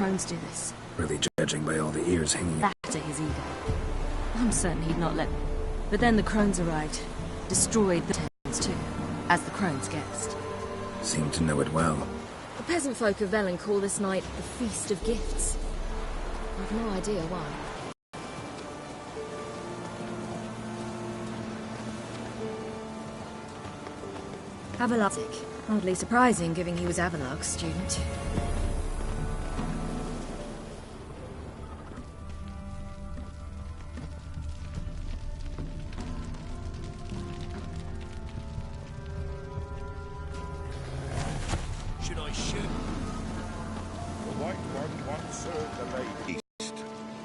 Crones do this? Really judging by all the ears hanging That to his ego. I'm certain he'd not let... But then the Crones arrived. Destroyed the tents too, as the Crones guessed. Seemed to know it well. The peasant folk of Velen call this night the Feast of Gifts. I've no idea why. Avalaric. Hardly surprising, given he was Avalok's student. Should I shoot? The White One once served the Lady East.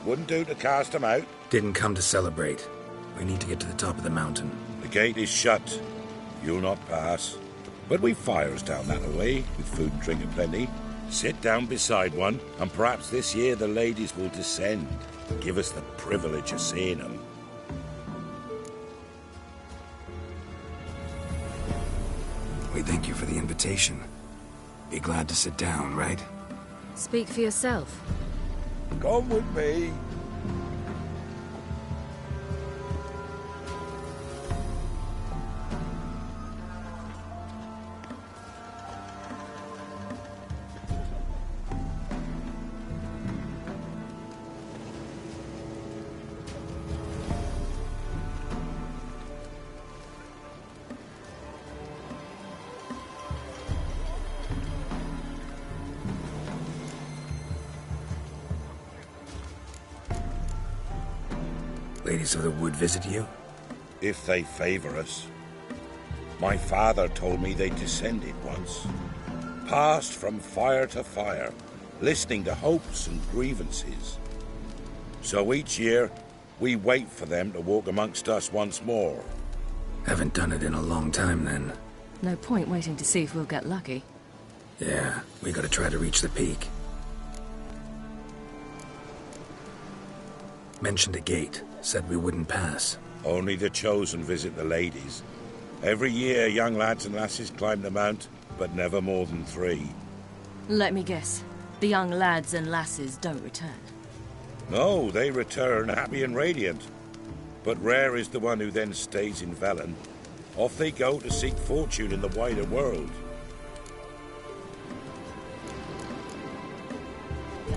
Wouldn't do to cast him out. Didn't come to celebrate. We need to get to the top of the mountain. The gate is shut. You'll not pass. But we've fires down that way, with food and drink aplenty. Sit down beside one, and perhaps this year the ladies will descend. Give us the privilege of seeing them. We thank you for the invitation. Be glad to sit down, right? Speak for yourself. Come with me. Ladies of the Wood visit you? If they favor us. My father told me they descended once. Passed from fire to fire, listening to hopes and grievances. So each year, we wait for them to walk amongst us once more. Haven't done it in a long time, then. No point waiting to see if we'll get lucky. Yeah, we gotta try to reach the peak. Mentioned a gate. Said we wouldn't pass. Only the chosen visit the ladies. Every year, young lads and lasses climb the mount, but never more than 3. Let me guess. The young lads and lasses don't return. No, they return happy and radiant. But rare is the one who then stays in Velen. Off they go to seek fortune in the wider world.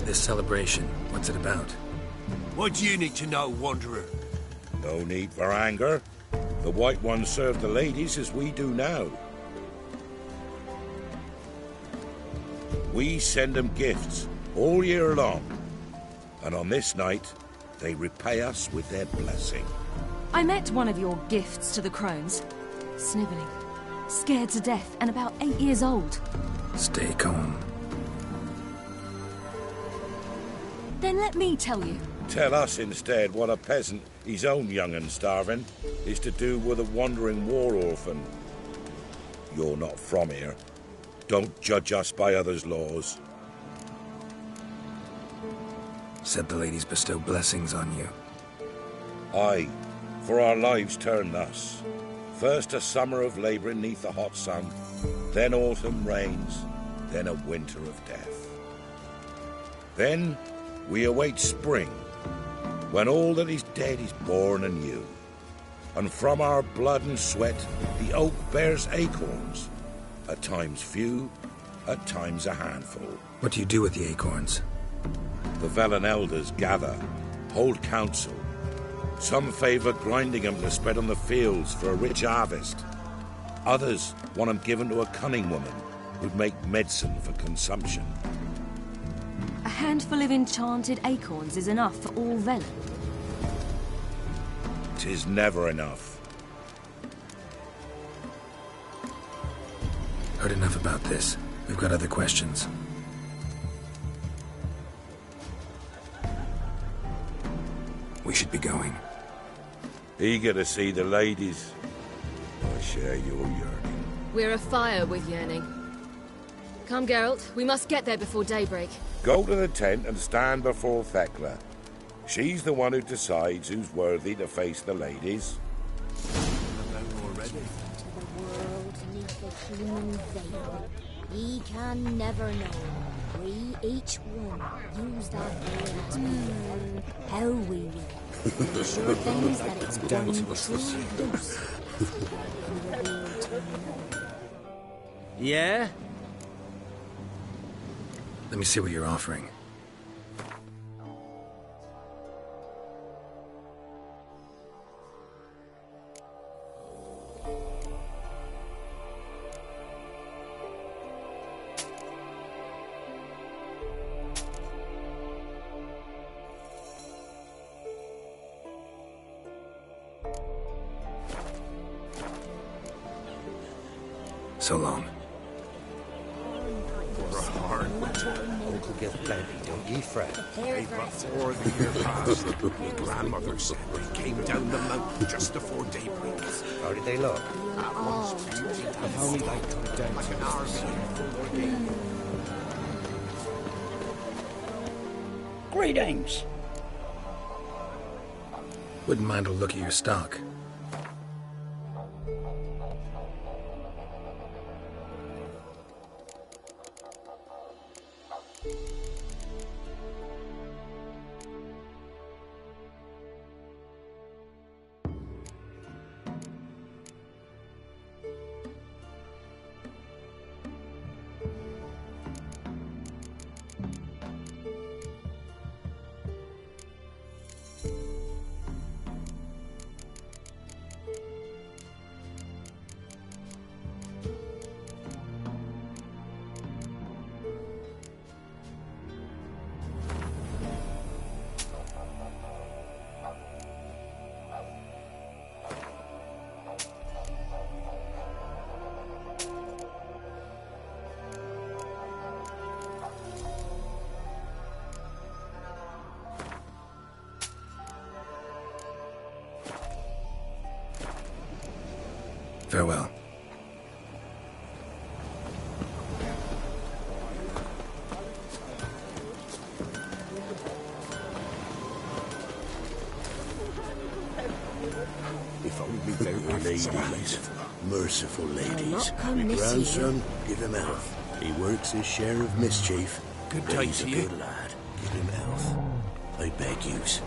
This celebration, what's it about? What do you need to know, Wanderer? No need for anger. The White Ones serve the ladies as we do now. We send them gifts all year long. And on this night, they repay us with their blessing. I met one of your gifts to the Crones. Snivelling. Scared to death and about 8 years old. Stay calm. Then let me tell you. Tell us instead what a peasant, his own young and starving, is to do with a wandering war orphan. You're not from here. Don't judge us by others' laws. Said the ladies bestow blessings on you. Aye, for our lives turn thus. First a summer of labouring neath the hot sun, then autumn rains, then a winter of death. Then we await spring, when all that is dead is born anew. And from our blood and sweat the oak bears acorns, at times few, at times a handful. What do you do with the acorns? The Velen elders gather, hold council. Some favour grinding them to spread on the fields for a rich harvest. Others want them given to a cunning woman who'd make medicine for consumption. A handful of enchanted acorns is enough for all Velen. 'Tis never enough. Heard enough about this. We've got other questions. We should be going. Eager to see the ladies. I share your yearning. We're afire with yearning. Come, Geralt. We must get there before daybreak. Go to the tent and stand before Thekla. She's the one who decides who's worthy to face the ladies. Already? To the world neath the human veil. He can never know. We each one use that word as we will, how we will. And sure things that it's going true loose. And revealed to know. Yeah? Let me see what you're offering. So long. Uncle get plenty, don't ye fret. Hey, before the year passed, my grandmother said they came down the mountain just before daybreak. How did they look? I've only come down like an army. Greetings. Wouldn't mind a look at your stock. Farewell. If only there were Ladies, merciful ladies. not come My this grandson, give him health. He works his share of mischief. Good but day he's to a you. good lad. Give him health. I beg yous.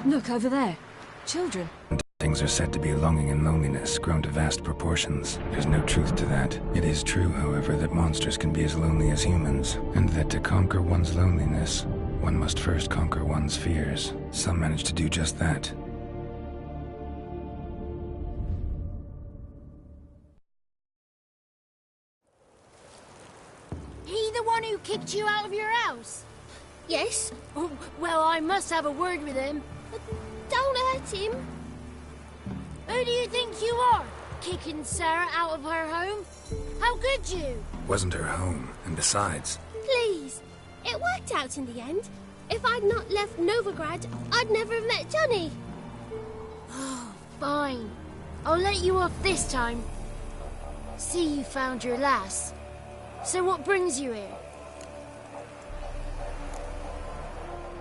Look over there. Children. Things are said to be longing and loneliness grown to vast proportions. There's no truth to that. It is true, however, that monsters can be as lonely as humans, and that to conquer one's loneliness, one must first conquer one's fears. Some manage to do just that. He the one who kicked you out of your house? Yes, Oh, well, I must have a word with him. don't hurt him. Who do you think you are? Kicking Sarah out of her home? How could you? Wasn't her home, and besides, Please. It worked out in the end. If I'd not left Novigrad, I'd never have met Johnny. Fine. I'll let you off this time. See, you found your lass. So what brings you here?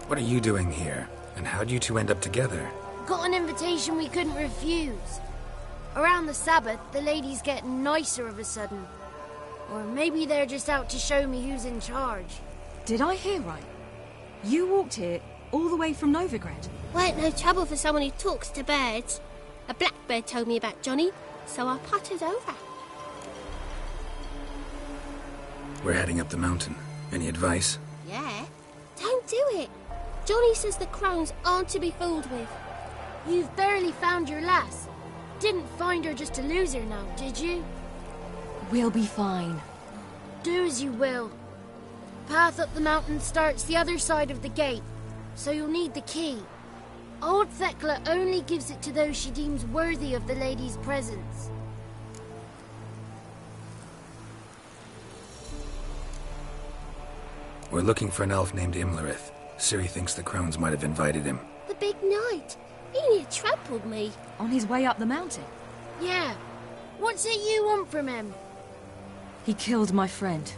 what are you doing here? And how'd you two end up together? Got an invitation we couldn't refuse. Around the Sabbath, the ladies get nicer of a sudden. Or maybe they're just out to show me who's in charge. Did I hear right? You walked here all the way from Novigrad? Weren't no trouble for someone who talks to birds. A blackbird told me about Johnny, so I pottered over. We're heading up the mountain. Any advice? Yeah? Don't do it. Johnny says the Crones aren't to be fooled with. You've barely found your lass. Didn't find her just to lose her now, did you? We'll be fine. Do as you will. Path up the mountain starts the other side of the gate, so you'll need the key. Old Thekla only gives it to those she deems worthy of the lady's presence. We're looking for an elf named Imlerith. Ciri thinks the Crones might have invited him. The big knight. He near trampled me. On his way up the mountain. Yeah. What's it you want from him? He killed my friend.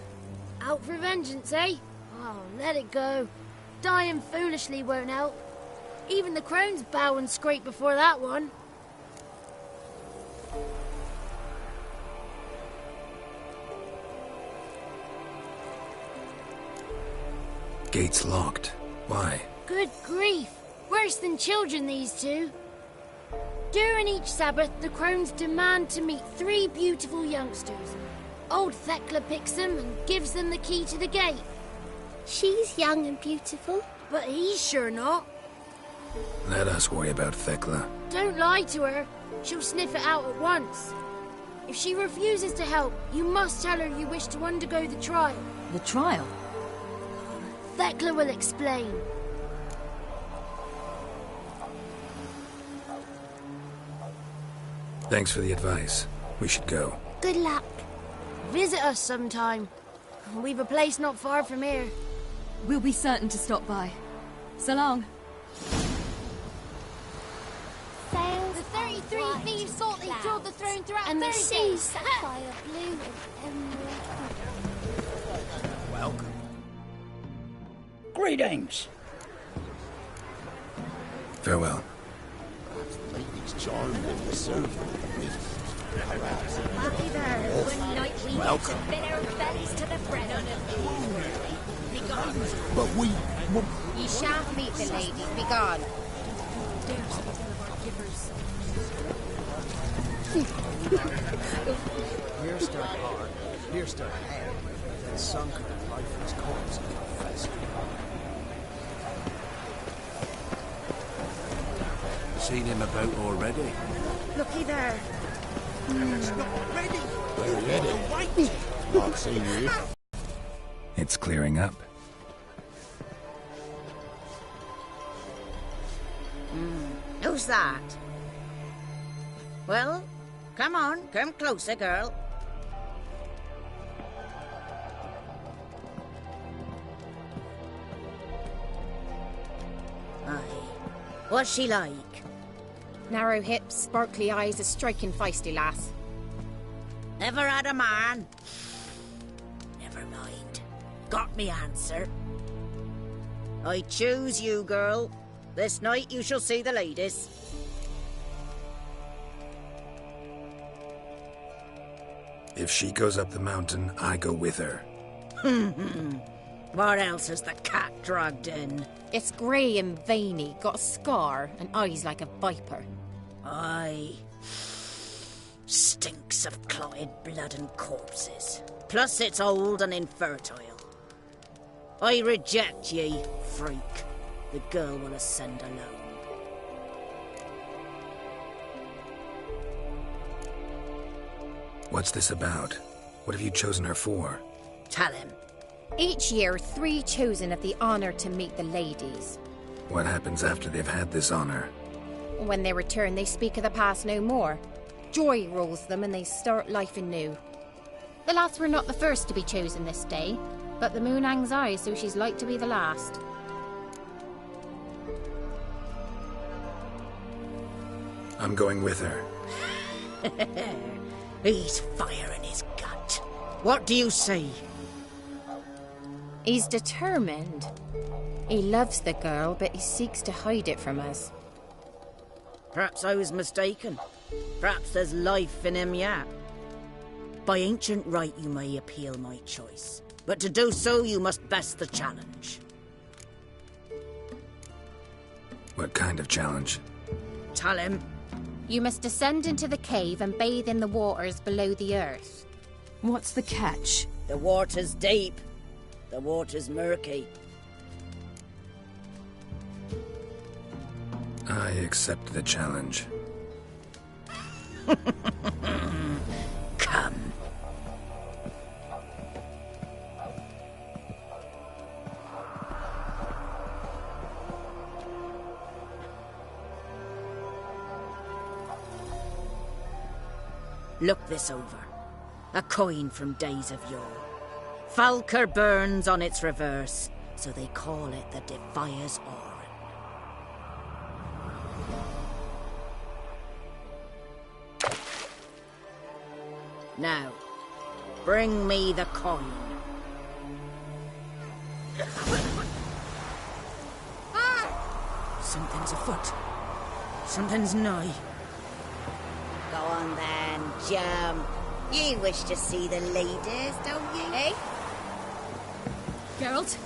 Out for vengeance, eh? Oh, let it go. Dying foolishly won't help. Even the Crones bow and scrape before that one. Gate's locked. Why? Good grief! Worse than children, these two. During each Sabbath, the Crones demand to meet 3 beautiful youngsters. Old Thekla picks them and gives them the key to the gate. She's young and beautiful. But he's sure not. Let us worry about Thekla. Don't lie to her. She'll sniff it out at once. If she refuses to help, you must tell her you wish to undergo the trial. The trial? Thekla will explain. Thanks for the advice. We should go. Good luck. Visit us sometime. We've a place not far from here. We'll be certain to stop by. So long. Sails The 33 thieves thought they killed the throne throughout and the 30 sea days. sapphire blue and emerald. Welcome. Greetings. Farewell. Lady's charmed in the servant. Happy there. One night we Welcome. used to fill our bellies to the bread on a Begone. But we... Ye shan't meet the ladies. Begone. Pierced her heart, pierced her head, then sunk her lifeless corpse into the fest. Seen him about already. Looky there. It's not ready. We're ready. Not seen you. It's clearing up. Who's that? Well, come on. Come closer, girl. Aye. What's she like? Narrow hips, sparkly eyes, a striking feisty lass. Never had a man. Never mind. Got me answer. I choose you, girl. This night you shall see the ladies. If she goes up the mountain, I go with her. What else has the cat dragged in? It's grey and veiny, got a scar, and eyes like a viper. Aye. Stinks of clotted blood and corpses. Plus it's old and infertile. I reject ye, freak. The girl will ascend alone. What's this about? What have you chosen her for? Tell him. Each year, 3 chosen have the honour to meet the ladies. What happens after they've had this honor? When they return, they speak of the past no more. Joy rules them and they start life anew. The lads were not the first to be chosen this day, but the moon hangs high, so she's like to be the last. I'm going with her. He's fire in his gut. What do you say? He's determined. He loves the girl, but he seeks to hide it from us. Perhaps I was mistaken. Perhaps there's life in him yet. By ancient right you may appeal my choice, but to do so you must best the challenge. What kind of challenge? Tell him. You must descend into the cave and bathe in the waters below the earth. What's the catch? The water's deep. The water's murky. I accept the challenge. Come. Look this over. A coin from days of yore. Falker burns on its reverse, so they call it the Defier's Oran. Now, bring me the coin. Something's afoot. Something's nigh. Go on then, jump. You wish to see the ladies, don't you, eh? Geralt?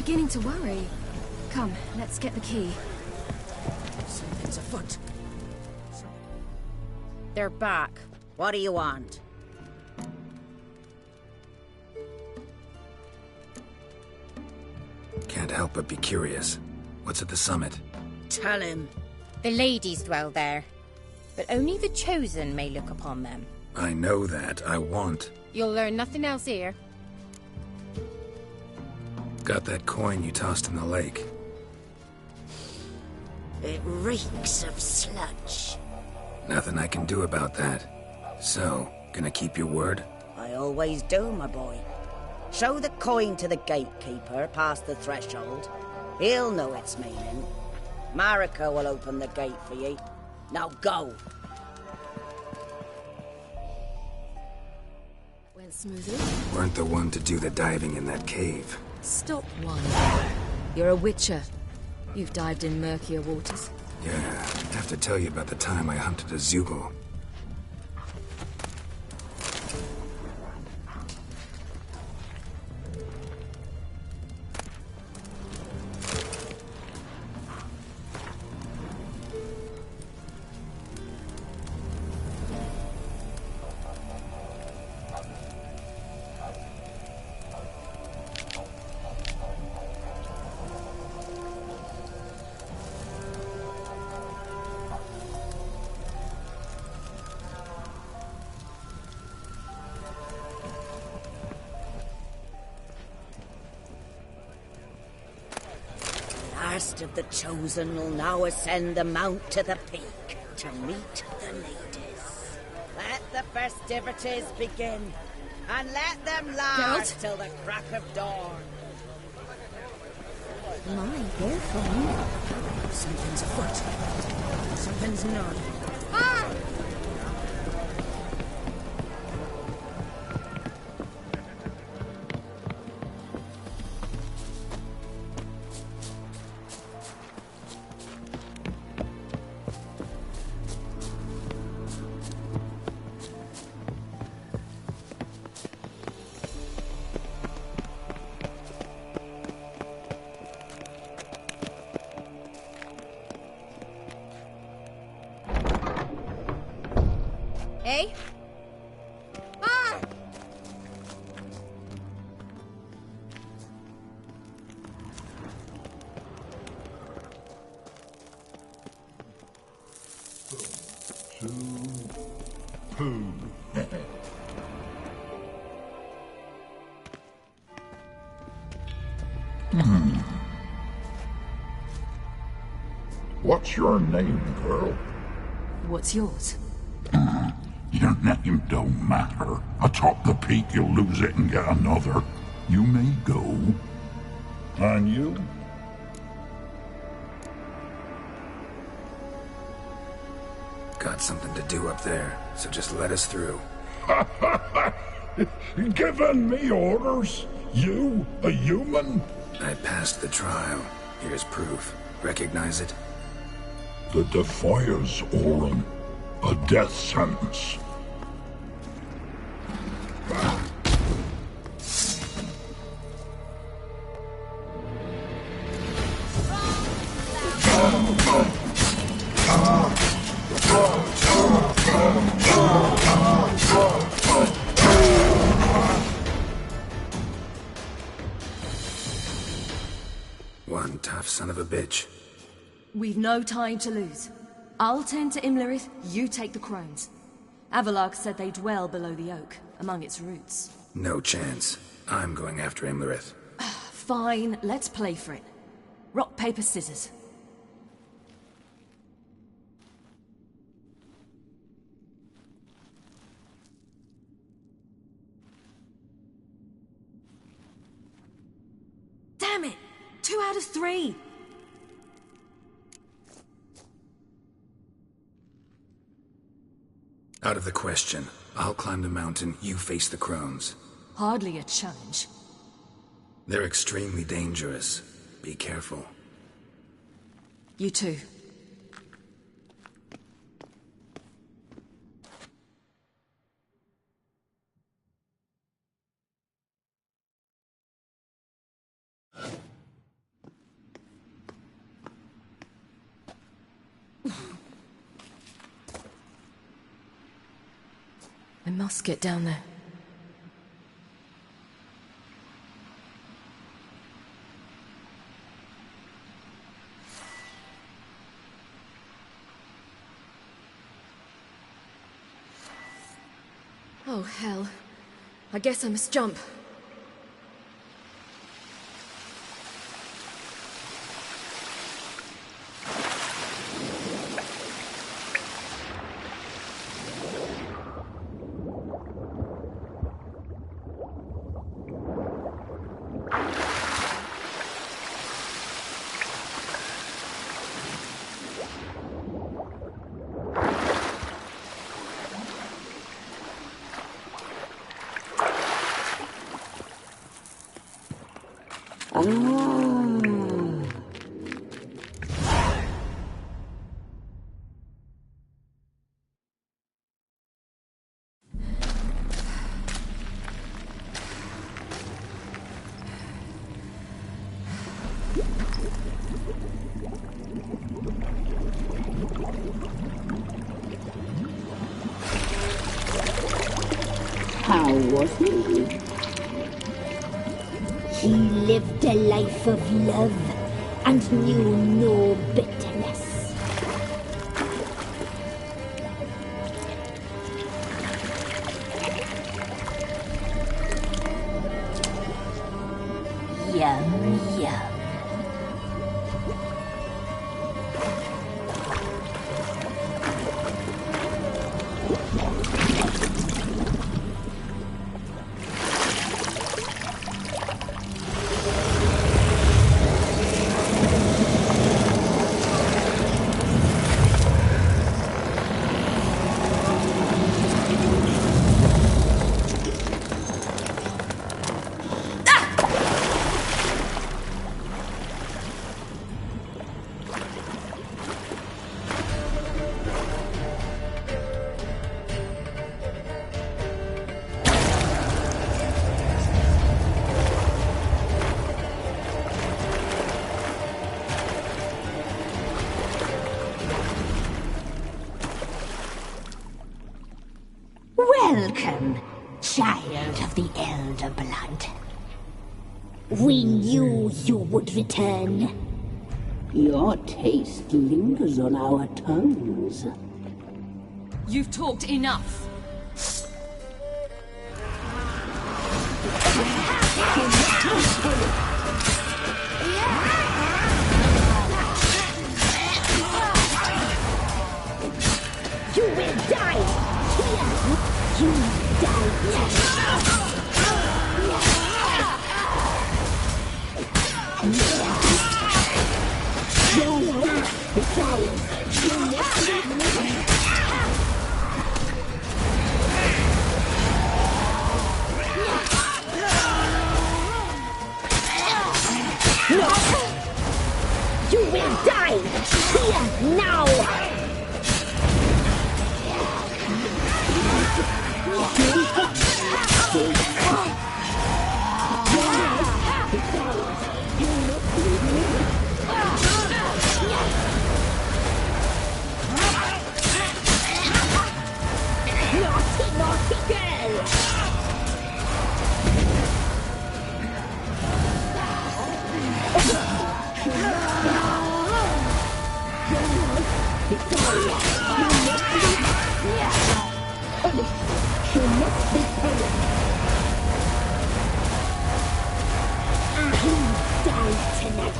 beginning to worry. Come, let's get the key. Something's afoot. They're back. What do you want? Can't help but be curious. What's at the summit? Tell him. The ladies dwell there, but only the chosen may look upon them. I know that. I want. You'll learn nothing else here. Got that coin you tossed in the lake. It reeks of sludge. Nothing I can do about that. So, gonna keep your word? I always do, my boy. Show the coin to the gatekeeper past the threshold. He'll know its meaning. Marika will open the gate for ye. Now go. Went smoothly. Weren't the one to do the diving in that cave. Stop one. You're a witcher. You've dived in murkier waters. Yeah, I have to tell you about the time I hunted a Zugel. Last of the chosen will now ascend the mount to the peak to meet the ladies. Let the festivities begin, and let them last till the crack of dawn. My, careful. Something's afoot. Something's not. Ah! Hey? Ah! What's your name, girl? What's yours? Your name don't matter. Atop the peak, you'll lose it and get another. You may go. And you? Got something to do up there, so just let us through. Giving me orders? You, a human? I passed the trial. Here's proof. Recognize it? The Defier's Orin. A death sentence. One tough son of a bitch. We've no time to lose. I'll tend to Imlerith, you take the Crones. Avalark said they dwell below the oak, among its roots. No chance. I'm going after Imlerith. Fine, let's play for it. Rock, paper, scissors. Damn it! 2 out of 3! Out of the question. I'll climb the mountain, you face the Crones. Hardly a challenge. They're extremely dangerous. Be careful. You too. I must get down there. Oh, hell. I guess I must jump. How was he? He lived a life of love and knew no bitterness. Yum, yum. Welcome, child of the Elder Blood. We knew you would return. Your taste lingers on our tongues. You've talked enough. You will die here. You die You will die here now. Naughty girl! She must be punished. He died tonight.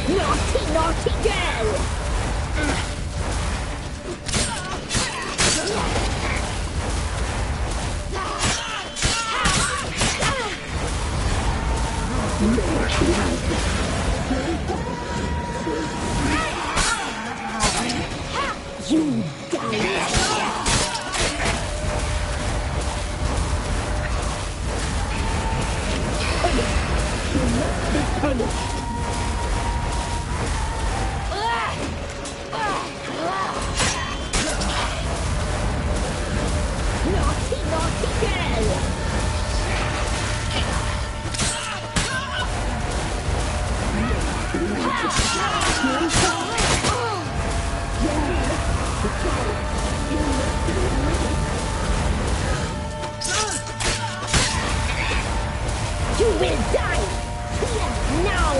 Naughty, naughty girl! You die! You will die! Here, now!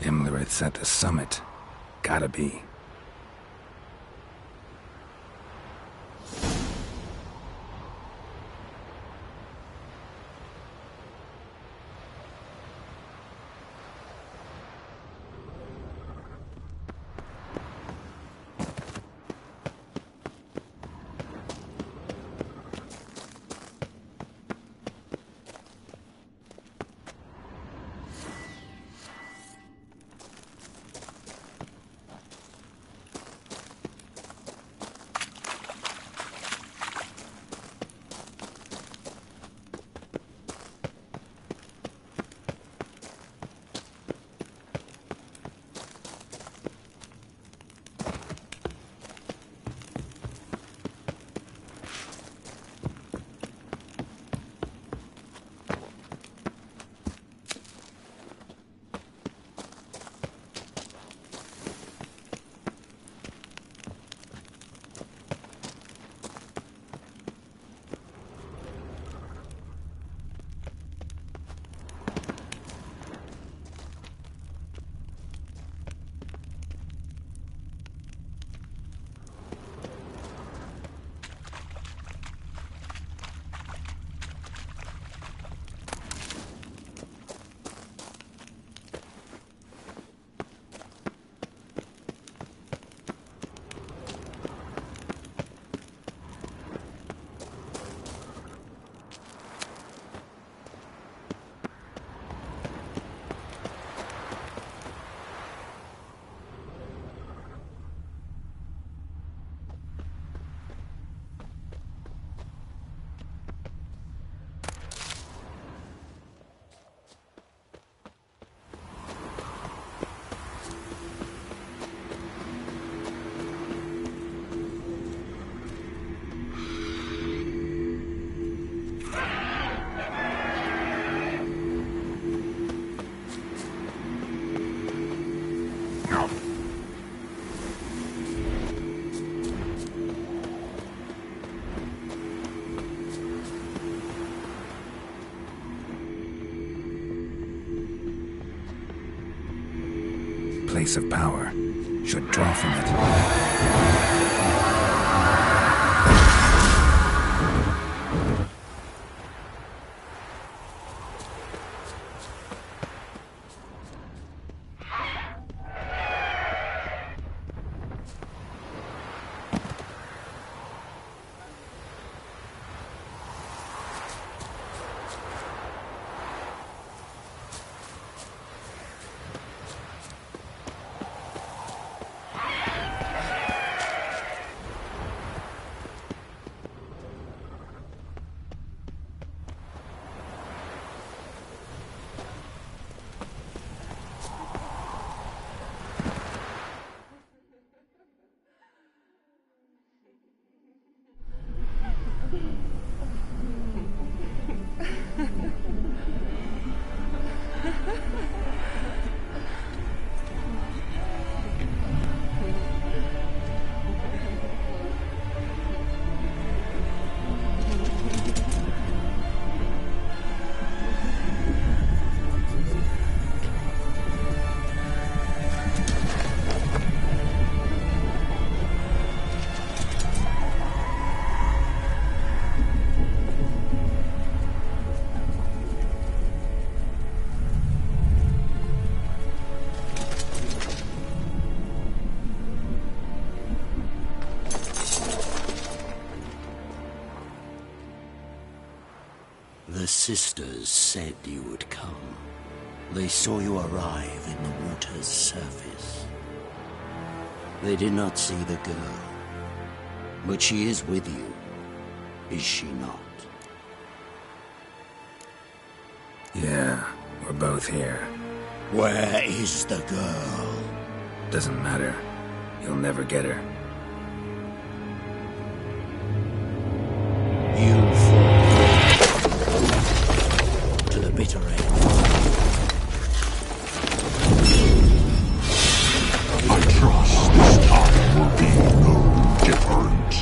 Imlerith's at the summit. Gotta be. place of power should draw from it. The sisters said you would come. They saw you arrive in the water's surface. They did not see the girl. But she is with you, is she not? Yeah, we're both here. Where is the girl? Doesn't matter. You'll never get her. You fall to the bitter end. I trust this time will be no different.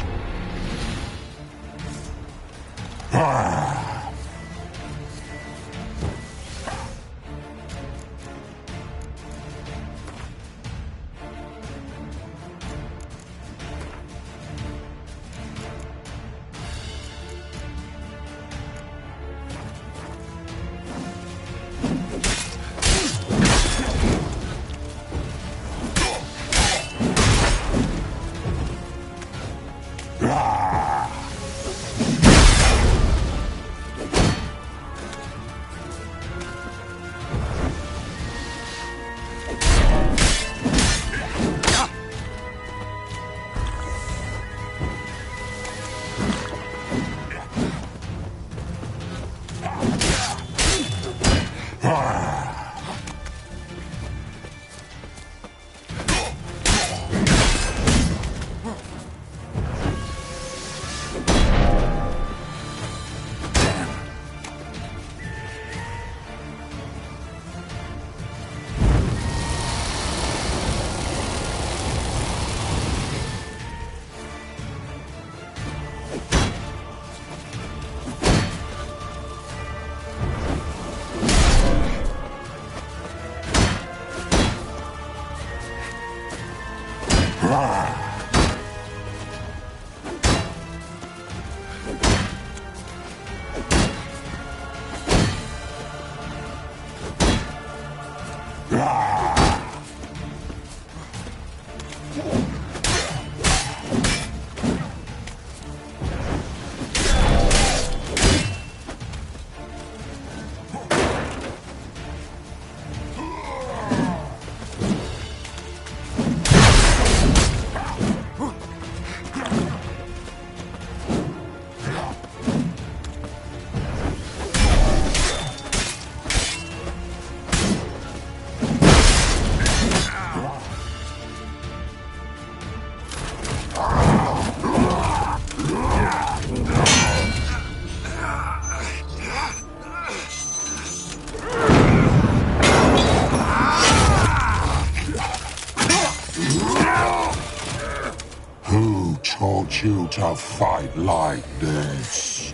Who taught you to fight like this?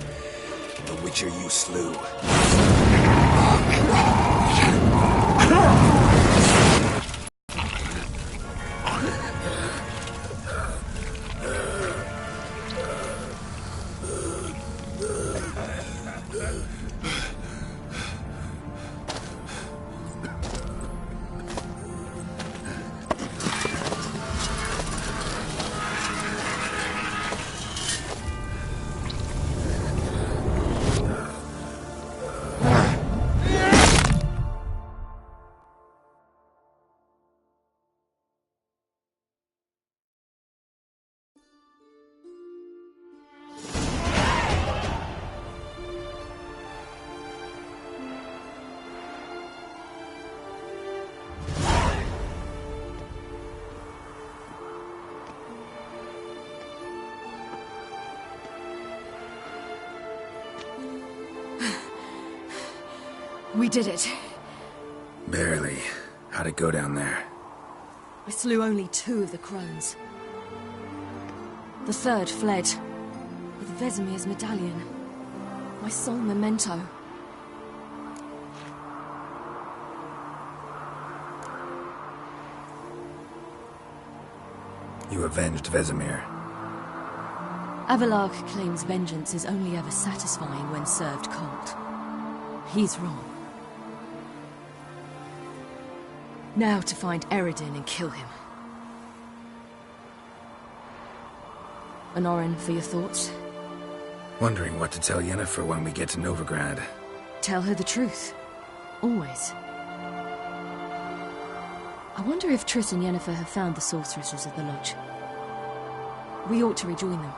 The Witcher you slew. We did it. Barely. How'd it go down there? I slew only 2 of the Crones. The 3rd fled, with Vesemir's medallion. My sole memento. You avenged Vesemir. Avalark claims vengeance is only ever satisfying when served cold. He's wrong. Now to find Eredin and kill him. Honorin, for your thoughts? Wondering what to tell Yennefer when we get to Novigrad. Tell her the truth. Always. I wonder if Triss and Yennefer have found the sorceresses of the Lodge. We ought to rejoin them.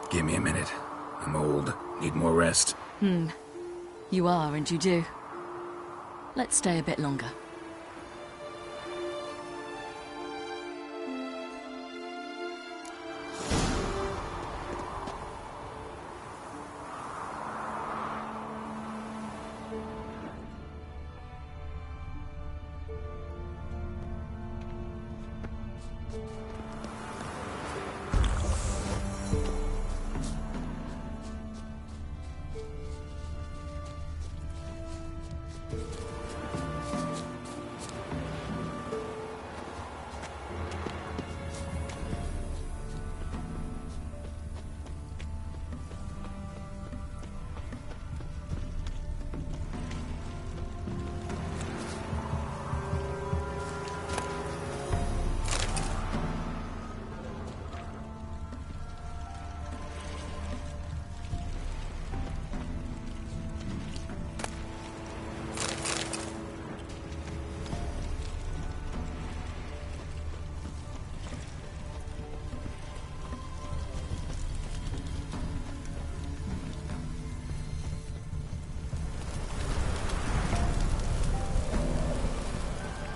Give me a minute. I'm old. Need more rest. You are, and you do. Let's stay a bit longer.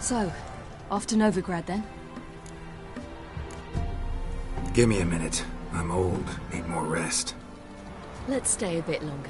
So, off to Novigrad then? Give me a minute. I'm old. Need more rest. Let's stay a bit longer.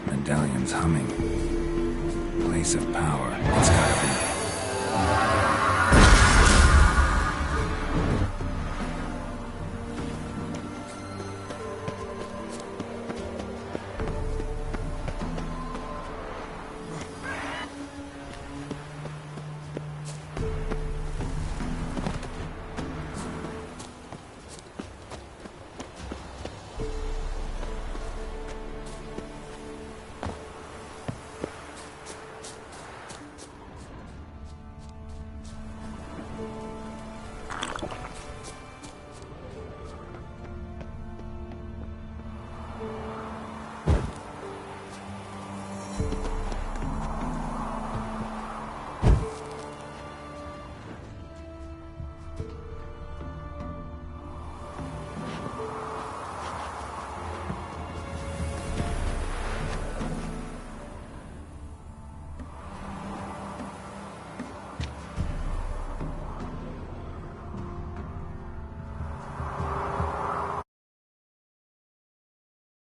Medallion's humming. Place of power. It's gotta be.